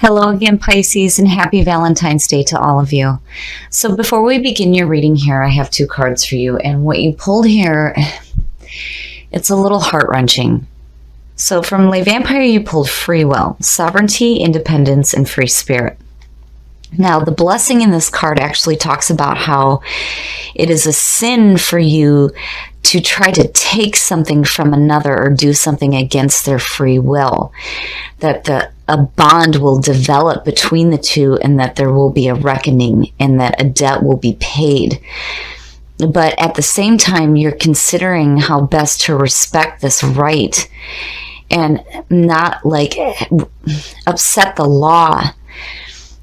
Hello again, Pisces, and happy Valentine's Day to all of you. So before we begin your reading here, I have two cards for you. And what you pulled here, it's a little heart-wrenching. So from Le Vampire, you pulled free will, sovereignty, independence, and free spirit. Now, the blessing in this card actually talks about how it is a sin for you to try to take something from another or do something against their free will. That a bond will develop between the two, and that there will be a reckoning, and that a debt will be paid. But at the same time, you're considering how best to respect this right and not like upset the law.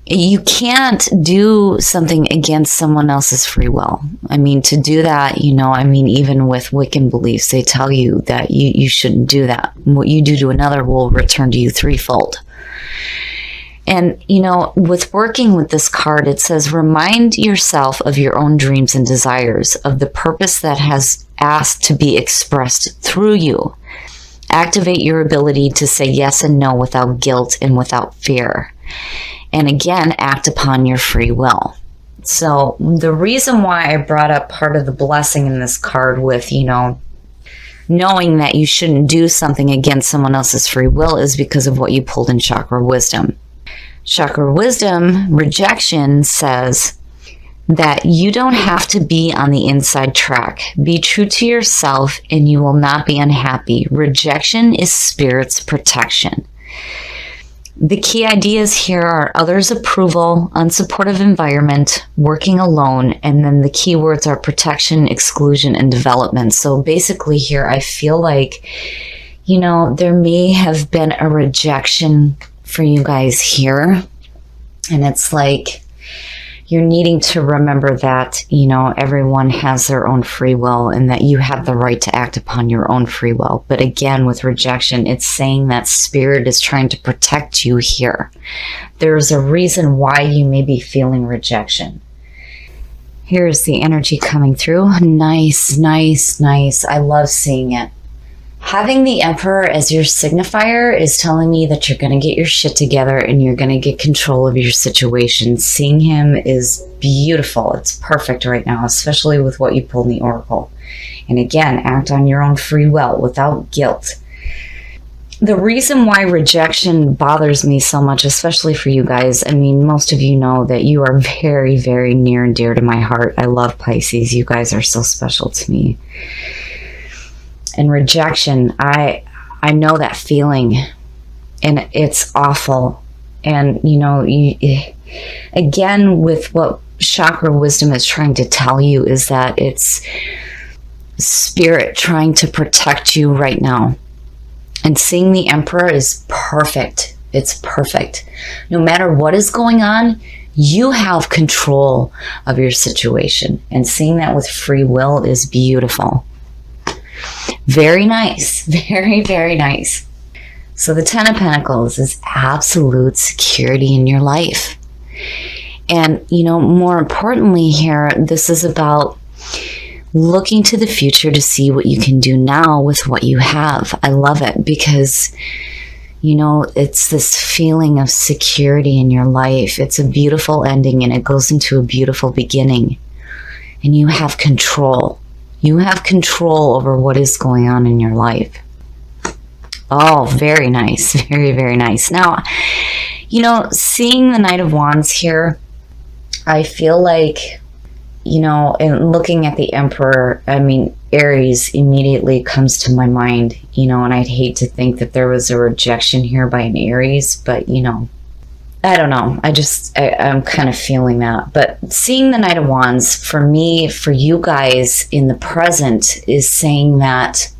You can't do something against someone else's free will. I mean, to do that, even with Wiccan beliefs, they tell you that you shouldn't do that. What you do to another will return to you threefold. And, with working with this card, it says, remind yourself of your own dreams and desires, of the purpose that has asked to be expressed through you. Activate your ability to say yes and no without guilt and without fear. And again, act upon your free will. So the reason why I brought up part of the blessing in this card with, knowing that you shouldn't do something against someone else's free will is because of what you pulled in Chakra Wisdom. Chakra Wisdom, rejection, says that you don't have to be on the inside track. Be true to yourself and you will not be unhappy. Rejection is spirit's protection. The key ideas here are others' approval, unsupportive environment, working alone, and then the key words are protection, exclusion, and development. So basically here, I feel like, there may have been a rejection for you guys here. And it's like you're needing to remember that, everyone has their own free will and that you have the right to act upon your own free will. But again, with rejection, it's saying that spirit is trying to protect you here. There's a reason why you may be feeling rejection. Here's the energy coming through. Nice, nice, nice. I love seeing it. Having the Emperor as your signifier is telling me that you're going to get your shit together and you're going to get control of your situation. Seeing him is beautiful. It's perfect right now, especially with what you pulled in the Oracle. And again, act on your own free will without guilt. The reason why rejection bothers me so much, especially for you guys, most of you know that you are very, very near and dear to my heart. I love Pisces. You guys are so special to me. And rejection, I know that feeling, and it's awful. And, again, with what Chakra Wisdom is trying to tell you is that it's spirit trying to protect you right now. And seeing the Emperor is perfect. It's perfect. No matter what is going on, you have control of your situation. And seeing that with free will is beautiful. Very nice. Very, very nice. So the Ten of Pentacles is absolute security in your life. And, more importantly here, this is about looking to the future to see what you can do now with what you have. I love it because, it's this feeling of security in your life. It's a beautiful ending and it goes into a beautiful beginning. And you have control. You have control over what is going on in your life. Oh, very nice. Very, very nice. Now, seeing the Knight of Wands here, I feel like, and looking at the Emperor, Aries immediately comes to my mind, and I'd hate to think that there was a rejection here by an Aries, but, I don't know. I'm kind of feeling that. But seeing the Knight of Wands, for me, for you guys in the present, is saying that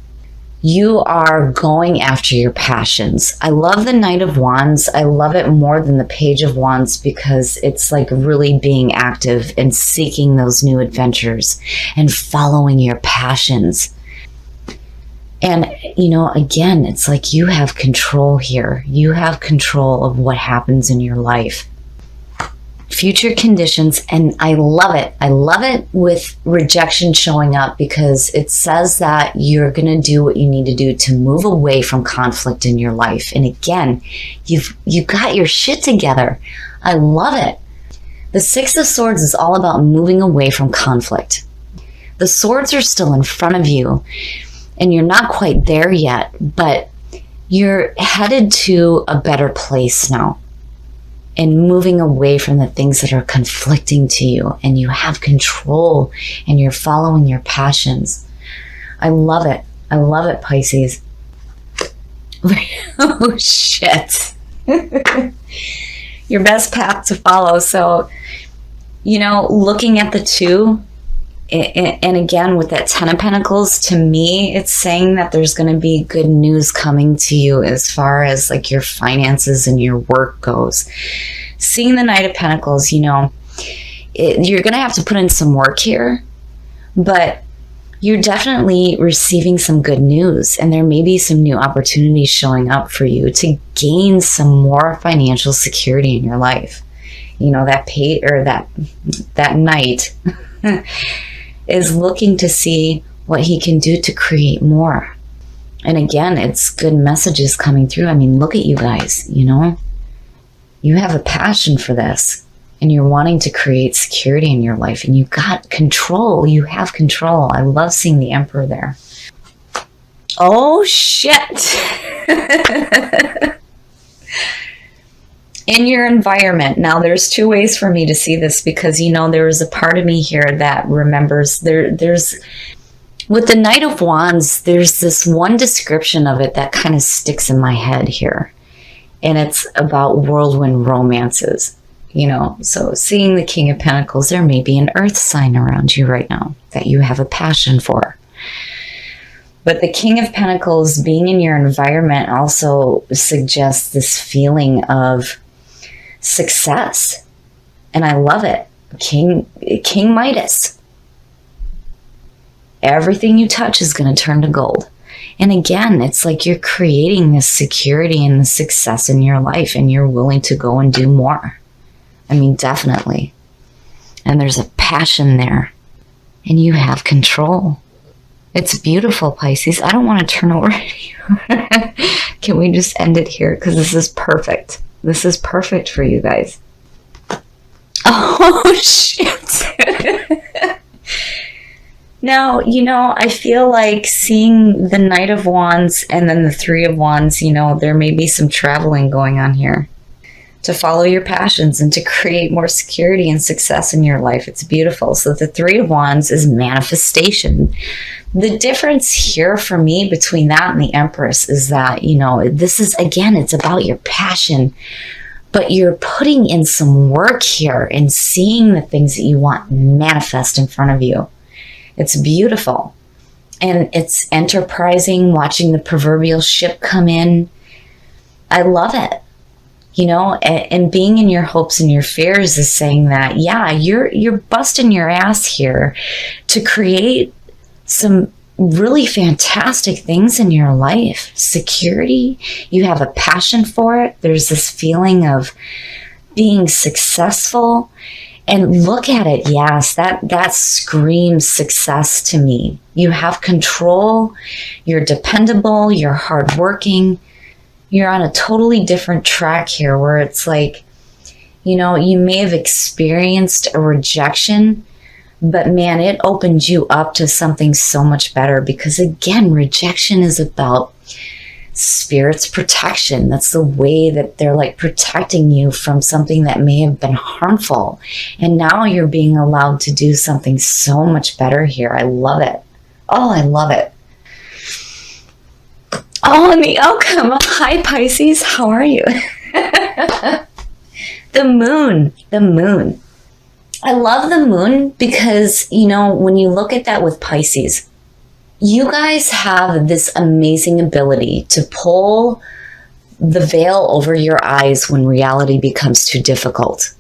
you are going after your passions. I love the Knight of Wands. I love it more than the Page of Wands because it's like really being active and seeking those new adventures and following your passions. And, again, it's like you have control here. You have control of what happens in your life. future conditions. And I love it. I love it with rejection showing up, because it says that you're going to do what you need to do to move away from conflict in your life. And again, you got your shit together. I love it. The Six of Swords is all about moving away from conflict. The swords are still in front of you, and you're not quite there yet, but you're headed to a better place now, and moving away from the things that are conflicting to you, and you have control, and you're following your passions. I love it. I love it, Pisces. Oh, shit. Your best path to follow. So, looking at the two, and again, with that Ten of Pentacles, to me, it's saying that there's going to be good news coming to you as far as like your finances and your work goes. Seeing the Knight of Pentacles, you're going to have to put in some work here, but you're definitely receiving some good news, and there may be some new opportunities showing up for you to gain some more financial security in your life. That Knight is looking to see what he can do to create more. And again, it's good messages coming through. I mean, look at you guys, you have a passion for this, and you're wanting to create security in your life, and you got control. You have control. I love seeing the Emperor there. Oh, shit. In your environment. Now, there's two ways for me to see this, because, there is a part of me here that remembers there's with the Knight of Wands, there's this one description of it that kind of sticks in my head here. And it's about whirlwind romances, So seeing the King of Pentacles, there may be an earth sign around you right now that you have a passion for. But the King of Pentacles being in your environment also suggests this feeling of success. And I love it. King Midas. Everything you touch is going to turn to gold. And again, it's like you're creating this security and the success in your life, and you're willing to go and do more. I mean, definitely. And there's a passion there, and you have control. It's beautiful, Pisces. I don't want to turn over to you. Can we just end it here? Because this is perfect. This is perfect for you guys. Oh, shit. Now, I feel like seeing the Knight of Wands and then the Three of Wands, there may be some traveling going on here to follow your passions and to create more security and success in your life. It's beautiful. So the Three of Wands is manifestation. The difference here for me between that and the Empress is that, this is, again, it's about your passion, but you're putting in some work here and seeing the things that you want manifest in front of you. It's beautiful. And it's enterprising, watching the proverbial ship come in. I love it. And being in your hopes and your fears is saying that, yeah, you're busting your ass here to create some really fantastic things in your life. Security, you have a passion for it. There's this feeling of being successful. And look at it, yes, that screams success to me. You have control, you're dependable, you're hardworking. You're on a totally different track here where it's like, you may have experienced a rejection, but man, it opened you up to something so much better, because again, rejection is about Spirit's protection. That's the way that they're like protecting you from something that may have been harmful. And now you're being allowed to do something so much better here. I love it. Oh, I love it. Oh, and the outcome. Hi, Pisces. How are you? The moon. I love the moon because, when you look at that with Pisces, you guys have this amazing ability to pull the veil over your eyes when reality becomes too difficult.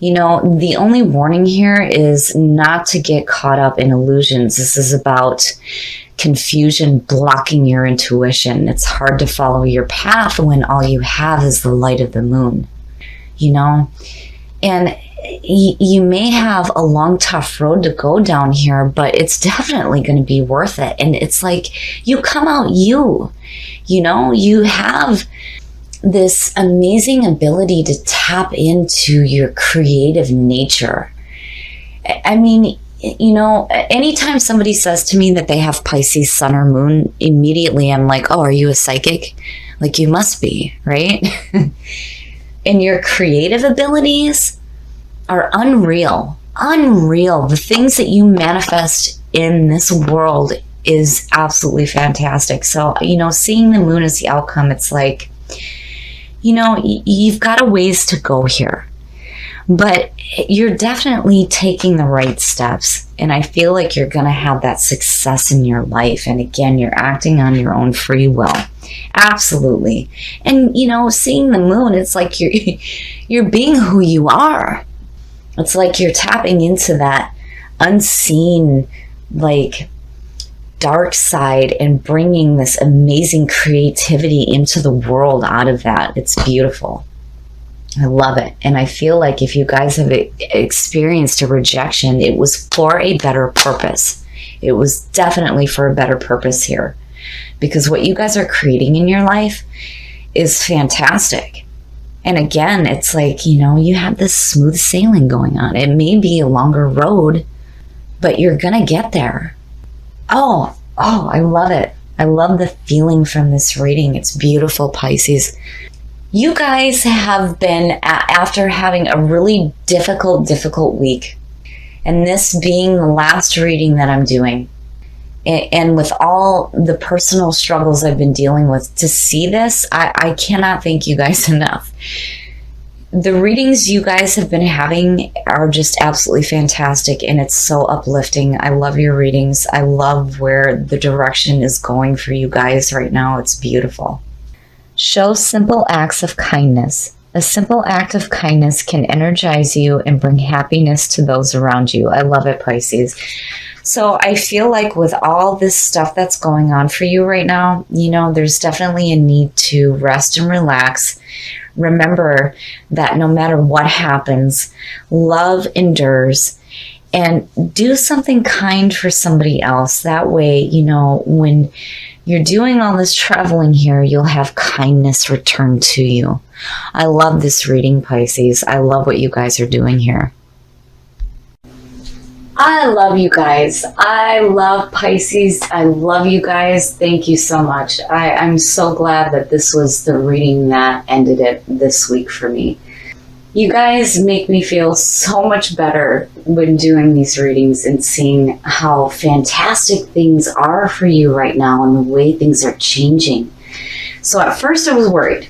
The only warning here is not to get caught up in illusions. This is about confusion blocking your intuition. It's hard to follow your path when all you have is the light of the moon, And you may have a long, tough road to go down here, but it's definitely going to be worth it. And it's like you come out you have this amazing ability to tap into your creative nature. I mean, anytime somebody says to me that they have Pisces sun or moon, immediately I'm like, oh, are you a psychic? Like, you must be, right? And your creative abilities are unreal. The things that you manifest in this world is absolutely fantastic. So, seeing the moon as the outcome, it's like, you've got a ways to go here, but you're definitely taking the right steps. And I feel like you're going to have that success in your life. And again, you're acting on your own free will. Absolutely. And, seeing the moon, it's like you're being who you are. It's like you're tapping into that unseen, like, dark side and bringing this amazing creativity into the world out of that. It's beautiful. I love it. And I feel like if you guys have experienced a rejection, it was for a better purpose. It was definitely for a better purpose here, because what you guys are creating in your life is fantastic. And again, it's like, you have this smooth sailing going on. It may be a longer road, but you're going to get there. Oh, I love it. I love the feeling from this reading. It's beautiful, Pisces. You guys have been, after having a really difficult week, and this being the last reading that I'm doing, and with all the personal struggles I've been dealing with, to see this, I cannot thank you guys enough. The readings you guys have been having are just absolutely fantastic, and it's so uplifting. I love your readings. I love where the direction is going for you guys right now. It's beautiful. Show simple acts of kindness. A simple act of kindness can energize you and bring happiness to those around you. I love it, Pisces. So I feel like with all this stuff that's going on for you right now, there's definitely a need to rest and relax. Remember that no matter what happens, love endures, and do something kind for somebody else. That way, when you're doing all this traveling here, you'll have kindness returned to you. I love this reading, Pisces. I love what you guys are doing here. I love you guys. I love Pisces. I love you guys. Thank you so much. I'm so glad that this was the reading that ended it this week for me. You guys make me feel so much better when doing these readings and seeing how fantastic things are for you right now and the way things are changing. So at first I was worried.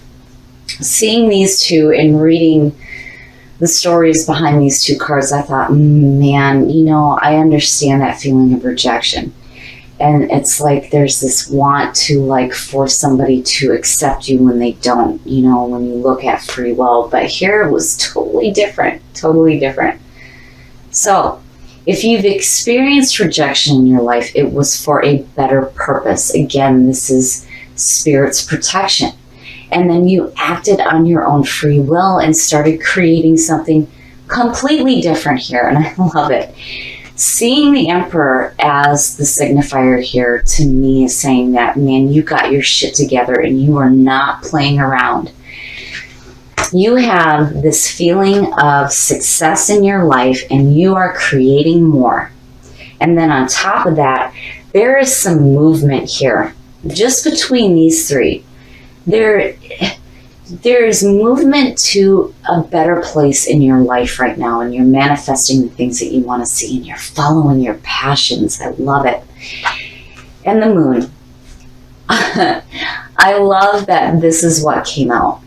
Seeing these two and reading the stories behind these two cards, I thought, man, I understand that feeling of rejection. And it's like there's this want to force somebody to accept you when they don't, when you look at free will. But here it was totally different. So if you've experienced rejection in your life, it was for a better purpose. Again, this is Spirit's protection. And then you acted on your own free will and started creating something completely different here. And I love it. Seeing the Emperor as the signifier here, to me, is saying that, man, you got your shit together and you are not playing around. You have this feeling of success in your life and you are creating more. And then on top of that, there is some movement here. Just between these three, there's movement to a better place in your life right now, and you're manifesting the things that you want to see, and you're following your passions. I love it. And the moon. I love that this is what came out.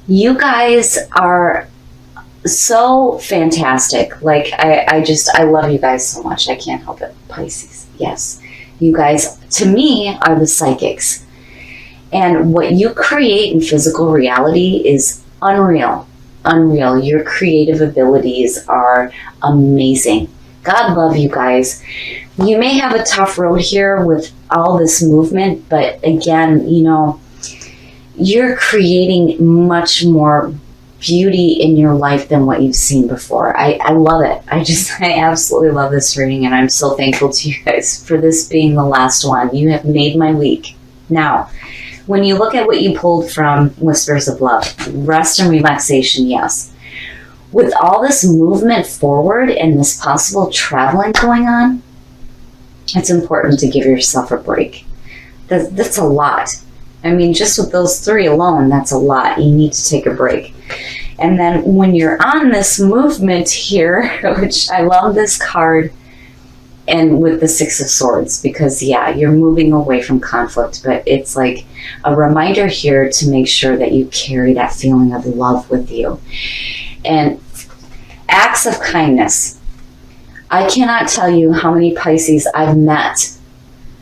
You guys are so fantastic. I love you guys so much. I can't help it. Pisces. Yes. You guys, to me, are the psychics. And what you create in physical reality is unreal. Your creative abilities are amazing. God love you guys. You may have a tough road here with all this movement, but again, you're creating much more beauty in your life than what you've seen before. I love it. I absolutely love this reading, and I'm so thankful to you guys for this being the last one. You have made my week. Now, when you look at what you pulled from Whispers of Love, rest and relaxation, yes. With all this movement forward and this possible traveling going on, it's important to give yourself a break. That's a lot. I mean, just with those three alone, that's a lot. You need to take a break. And then when you're on this movement here, which I love this card, and with the Six of Swords, because yeah, you're moving away from conflict, but it's like a reminder here to make sure that you carry that feeling of love with you. And acts of kindness. I cannot tell you how many Pisces I've met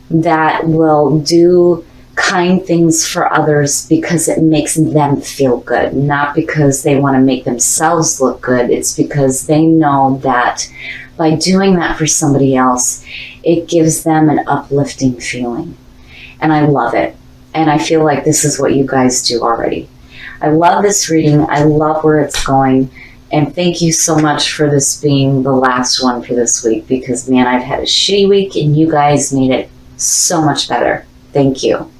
that will do kind things for others because it makes them feel good, not because they want to make themselves look good. It's because they know that by doing that for somebody else, it gives them an uplifting feeling. And I love it. And I feel like this is what you guys do already. I love this reading. I love where it's going. And thank you so much for this being the last one for this week, because man, I've had a shitty week and you guys made it so much better. Thank you.